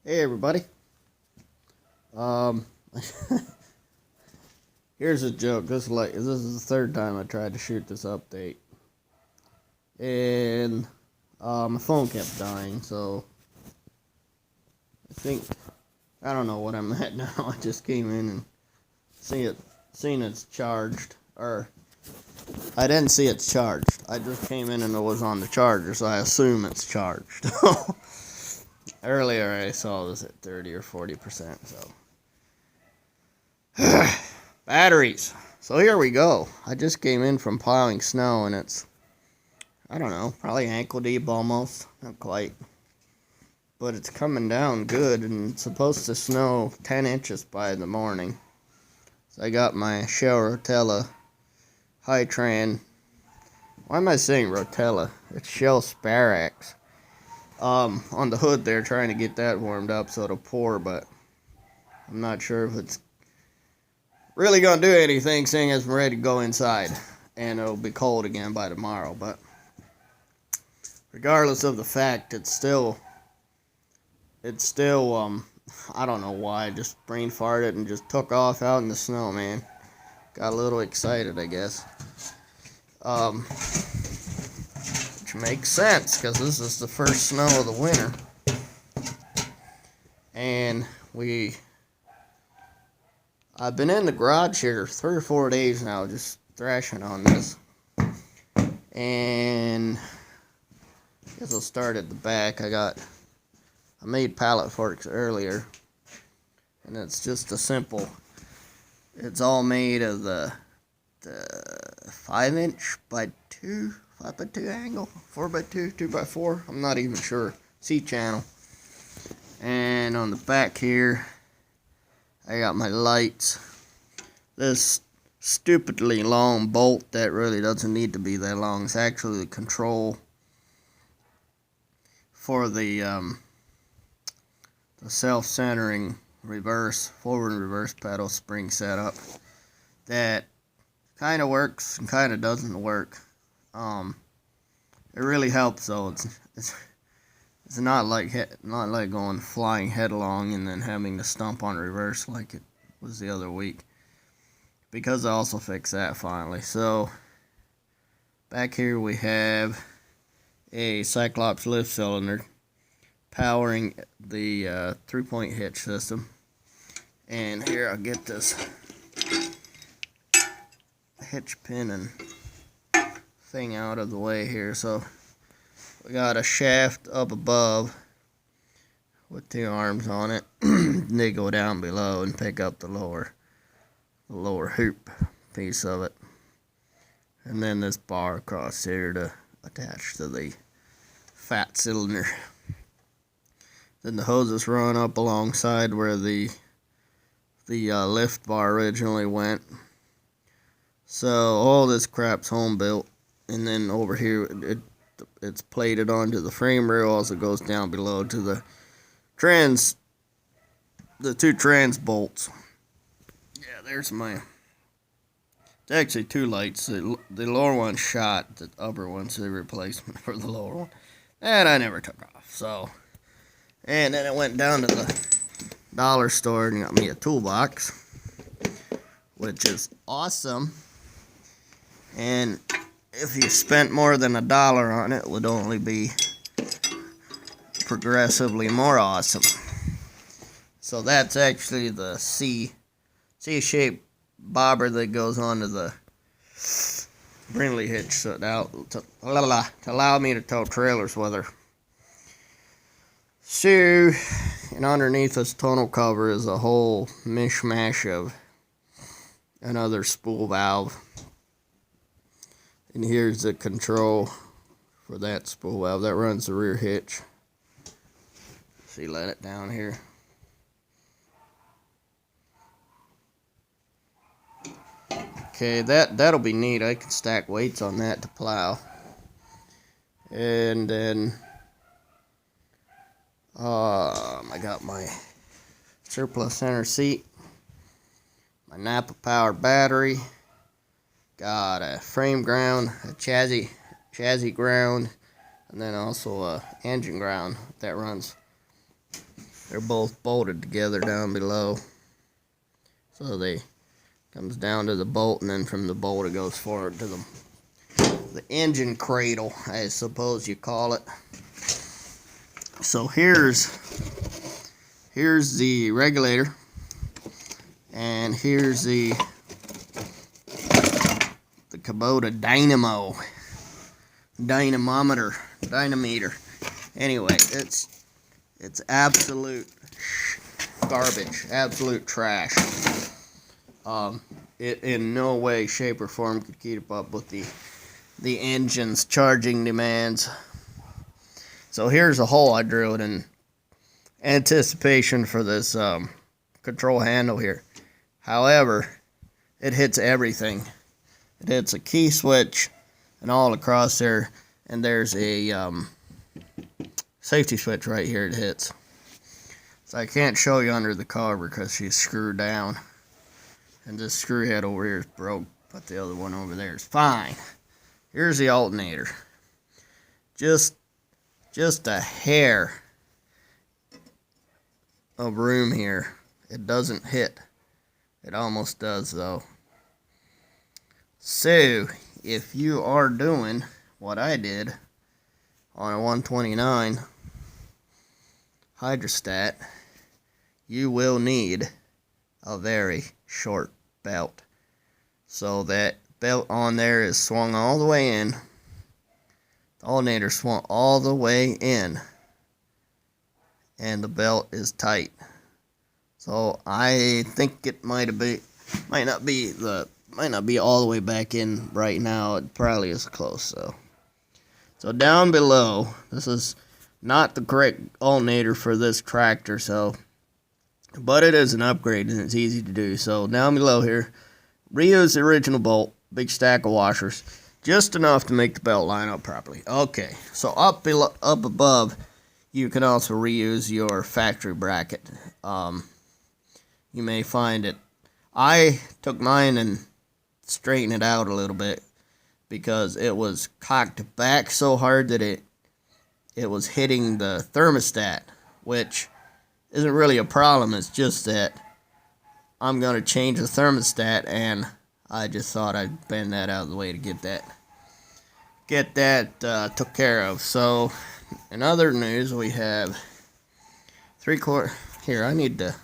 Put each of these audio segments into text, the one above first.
Hey everybody. Um, Here's a joke. This is the third time I tried to shoot this update, and my phone kept dying. So I don't know what I'm at now. I just came in and seen it's charged, or I didn't see it's charged. I just came in and it was on the charger, so I assume it's charged. Earlier I saw this at 30 or 40%. So batteries. So here we go. I just came in from plowing snow and it's, I don't know, probably ankle deep almost. Not quite. But it's coming down good and it's supposed to snow 10 inches by the morning. So I got my Shell Rotella High Tran. Why am I saying Rotella? It's Shell Sparax. On the hood there, trying to get that warmed up so it'll pour, but I'm not sure if it's really gonna do anything, seeing as I'm ready to go inside and it'll be cold again by tomorrow. But regardless of the fact, it's still I don't know why, I just brain farted and just took off out in the snow, man. Got a little excited, I guess. Which makes sense because this is the first snow of the winter, and I've been in the garage here 3 or 4 days now, just thrashing on this. And I guess I'll start at the back. I made pallet forks earlier, and it's just a simple. It's all made of the 5" by 2, 5x2 angle, 4x2, 2x4. I'm not even sure. C-channel. And on the back here, I got my lights. This stupidly long bolt that really doesn't need to be that long. It's actually the control for the self-centering forward and reverse pedal spring setup. That kind of works and kind of doesn't work. It really helps though. It's not like going flying headlong and then having to stomp on reverse like it was the other week, because I also fixed that finally. So back here we have a Cyclops lift cylinder powering the 3-point hitch system. And here I'll get this hitch pin and thing out of the way here. So we got a shaft up above with 2 arms on it. They go down below and pick up the lower hoop piece of it. And then this bar across here to attach to the fat cylinder. Then the hoses run up alongside where the lift bar originally went. So all this crap's home built, and then over here it's plated onto the frame rail. Also goes down below to the 2 trans bolts. Yeah, there's it's actually 2 lights. The lower one shot, the upper one's the replacement for the lower one, and I never took off. So, and then I went down to the dollar store and got me a toolbox, which is awesome. And if you spent more than $1 on it, it would only be progressively more awesome. So that's actually the C-shaped bobber that goes onto the Brindley hitch to allow me to tow trailers with her. So, and underneath this tonneau cover is a whole mishmash of another spool valve. And here's the control for that spool valve that runs the rear hitch. See, let it down here. Okay, that'll be neat. I can stack weights on that to plow. And then I got my surplus center seat, my Napa powered battery, got a frame ground, a chassis ground, and then also a engine ground that runs They're both bolted together down below. So they comes down to the bolt, and then from the bolt it goes forward to the engine cradle, I suppose you call it. So here's the regulator, and here's the Kubota dynamometer. Anyway, it's absolute garbage, absolute trash. It in no way, shape, or form could keep up with the engine's charging demands. So here's a hole I drilled in anticipation for this control handle here. However, it hits everything. It hits a key switch and all across there, and there's a safety switch right here it hits. So I can't show you under the cover because she's screwed down. And this screw head over here is broke, but the other one over there is fine. Here's the alternator. Just a hair of room here. It doesn't hit. It almost does though. So, if you are doing what I did on a 129 hydrostat, you will need a very short belt. So that belt on there is swung all the way in. The alternator swung all the way in, and the belt is tight. So I think it might not be all the way back in right now. It probably is close. So down below, this is not the correct alternator for this tractor, but it is an upgrade and it's easy to do. So down below here, reuse the original bolt, big stack of washers, just enough to make the belt line up properly. Okay, so up above, you can also reuse your factory bracket. You may find it. I took mine and straightened it out a little bit because it was cocked back so hard that it was hitting the thermostat, which isn't really a problem. It's just that I'm going to change the thermostat, and I just thought I'd bend that out of the way to get that took care of. So in other news, we have 3/4 here. I need to,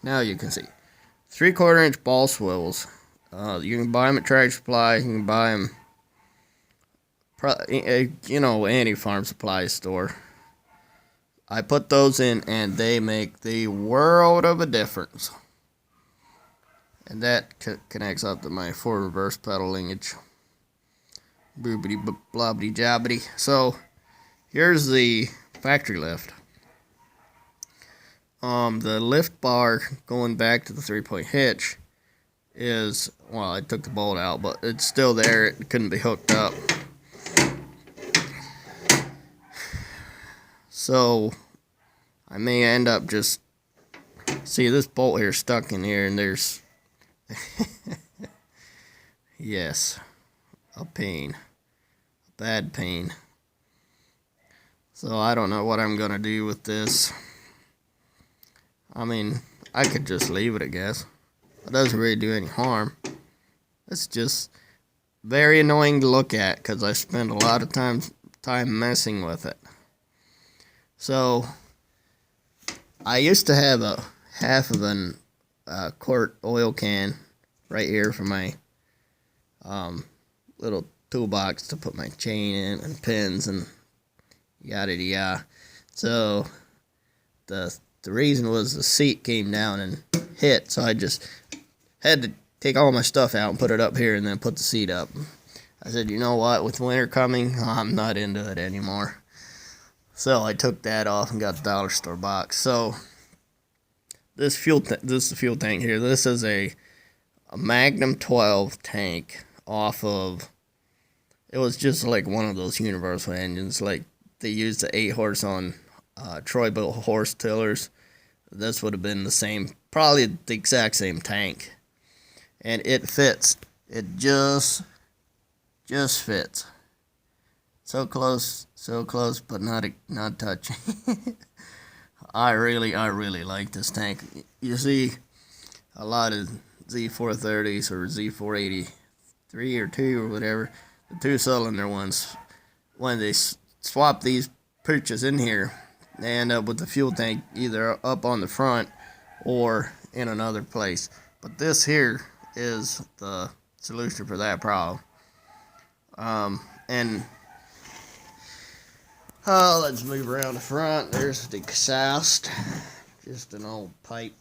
now you can see 3/4 inch ball swivels. You can buy them at Tractor Supply. You can buy them, any farm supply store. I put those in, and they make the world of a difference. And that connects up to my forward reverse pedal linkage. Boobity blobbity jobbity. So here's the factory lift. The lift bar going back to the 3-point hitch is, well, I took the bolt out, but it's still there. It couldn't be hooked up. So I may end up just, see this bolt here stuck in here, and there's yes, a pain, a bad pain. So I don't know what I'm gonna do with this. I mean, I could just leave it, I guess. It doesn't really do any harm. It's just very annoying to look at because I spend a lot of time messing with it. So I used to have a half of an quart oil can right here for my little toolbox to put my chain in and pins and yada yada. So the reason was the seat came down and hit, so I just had to take all my stuff out and put it up here and then put the seat up. I said, you know what, with winter coming, I'm not into it anymore. So I took that off and got the dollar store box. So this is the fuel tank here. This is a Magnum 12 tank off of, it was just like one of those universal engines, like they used the 8-horse on Troy-built horse tillers. This would have been the same, probably the exact same tank. And it fits. It just fits. So close, but not touching. I really like this tank. You see a lot of Z430s or Z483 or 2 or whatever, the 2-cylinder ones, when they swap these pictures in here, they end up with the fuel tank either up on the front or in another place. But this here is the solution for that problem. And let's move around the front. There's the exhaust, just an old pipe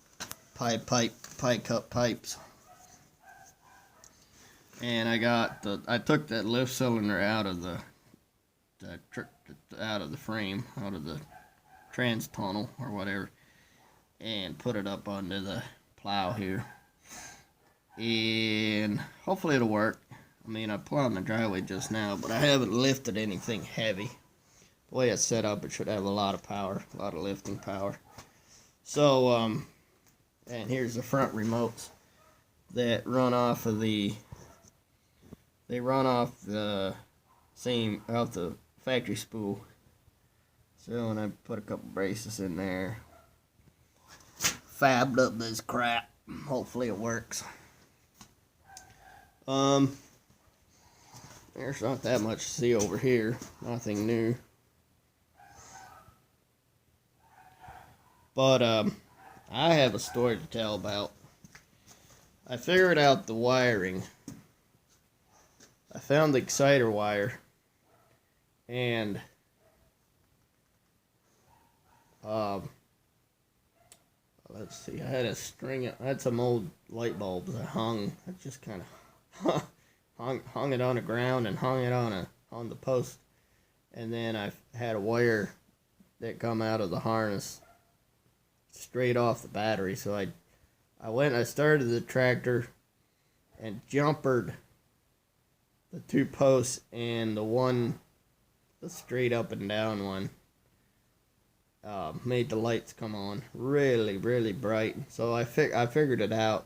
cut pipes. And I took that lift cylinder out of the frame, out of the trans tunnel or whatever, and put it up onto the plow here. And hopefully it'll work. I mean, I plowed the driveway just now, but I haven't lifted anything heavy. The way it's set up, it should have a lot of power, a lot of lifting power. So, and here's the front remotes that run off of the, same, out the factory spool. So, and I put a couple braces in there. Fabbed up this crap. Hopefully it works. There's not that much to see over here. Nothing new. But, I have a story to tell about. I figured out the wiring. I found the exciter wire. And, let's see, I had some old light bulbs I hung. I just kind of hung it on the ground and hung it on the post. And then I had a wire that come out of the harness straight off the battery. So I started the tractor and jumpered the 2 posts, and the straight up and down one made the lights come on really, really bright. So I figured it out,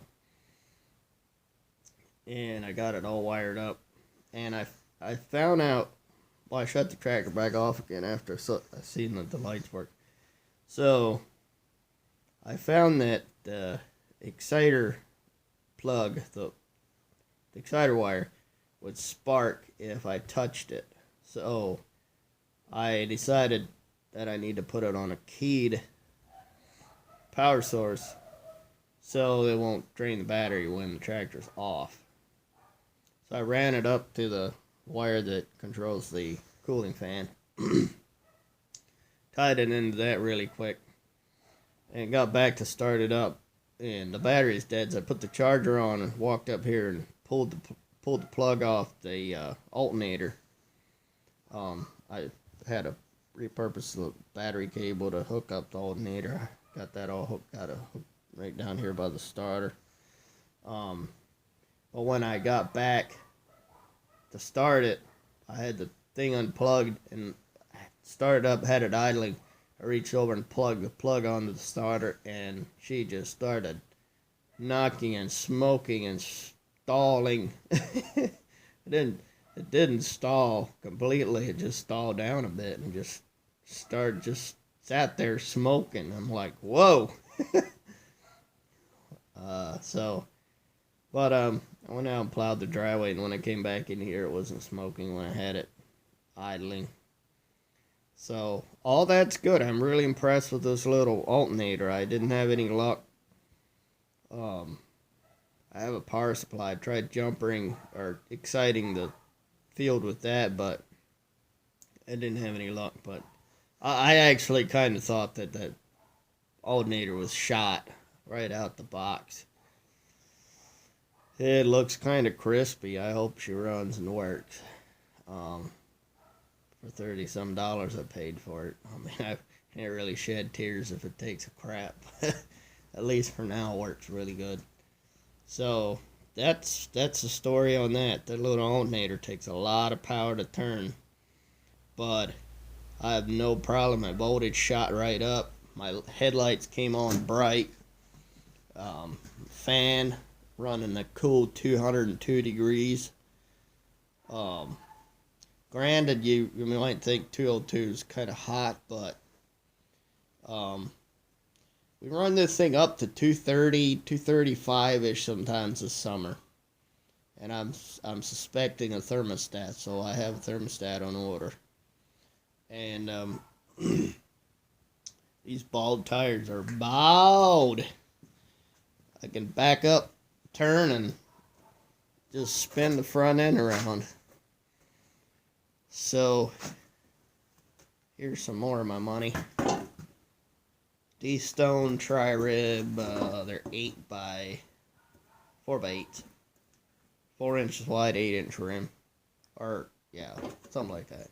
and I got it all wired up. And I found out, well, I shut the tractor back off again after I seen that the lights work. So I found that the exciter plug, the exciter wire, would spark if I touched it. So I decided that I need to put it on a keyed power source so it won't drain the battery when the tractor's off. So I ran it up to the wire that controls the cooling fan, tied it into that really quick, and got back to start it up, and the battery's dead. So I put the charger on and walked up here and pulled the plug off the alternator. I had to repurpose the battery cable to hook up the alternator. I got that all hooked, right down here by the starter. But when I got back to start it, I had the thing unplugged and started up, had it idling. I reached over and plugged the plug onto the starter, and she just started knocking and smoking and stalling. It didn't stall completely. It just stalled down a bit and just sat there smoking. I'm like, whoa. But I went out and plowed the driveway, and when I came back in here, it wasn't smoking when I had it idling. So, all that's good. I'm really impressed with this little alternator. I didn't have any luck. I have a power supply. I tried jumpering or exciting the field with that, but I didn't have any luck. But I actually kind of thought that alternator was shot right out the box. It looks kind of crispy. I hope she runs and works. For $30-some I paid for it. I mean, I can't really shed tears if it takes a crap. At least for now, it works really good. So that's the story on that. That little alternator takes a lot of power to turn, but I have no problem. My voltage shot right up. My headlights came on bright. Fan running a cool 202 degrees. Granted, you might think 202 is kind of hot, but We run this thing up to 230, 235-ish sometimes this summer. And I'm suspecting a thermostat, so I have a thermostat on order. And these bald tires are bald. I can back up, turn, and just spin the front end around. So here's some more of my money. D-Stone Tri-Rib, they're 4x8. 4 inches wide, 8-inch rim. Or, yeah, something like that.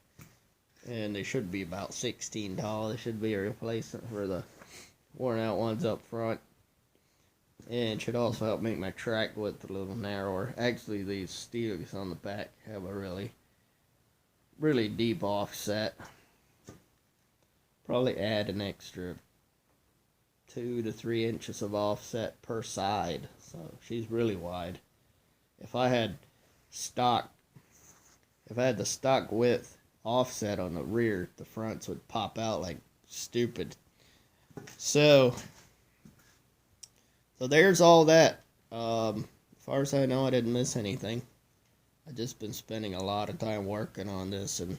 And they should be about 16 tall. They should be a replacement for the worn out ones up front. And it should also help make my track width a little narrower. Actually, these steels on the back have a really, really deep offset. Probably add an extra 2 to 3 inches of offset per side. So she's really wide. If I had the stock width offset on the rear, the fronts would pop out like stupid. So there's all that. As far as I know, I didn't miss anything. I've just been spending a lot of time working on this, and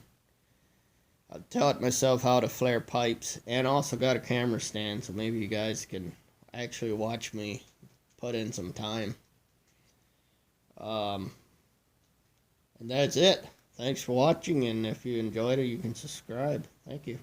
I've taught myself how to flare pipes, and also got a camera stand, so maybe you guys can actually watch me put in some time. And that's it. Thanks for watching, and if you enjoyed it, you can subscribe. Thank you.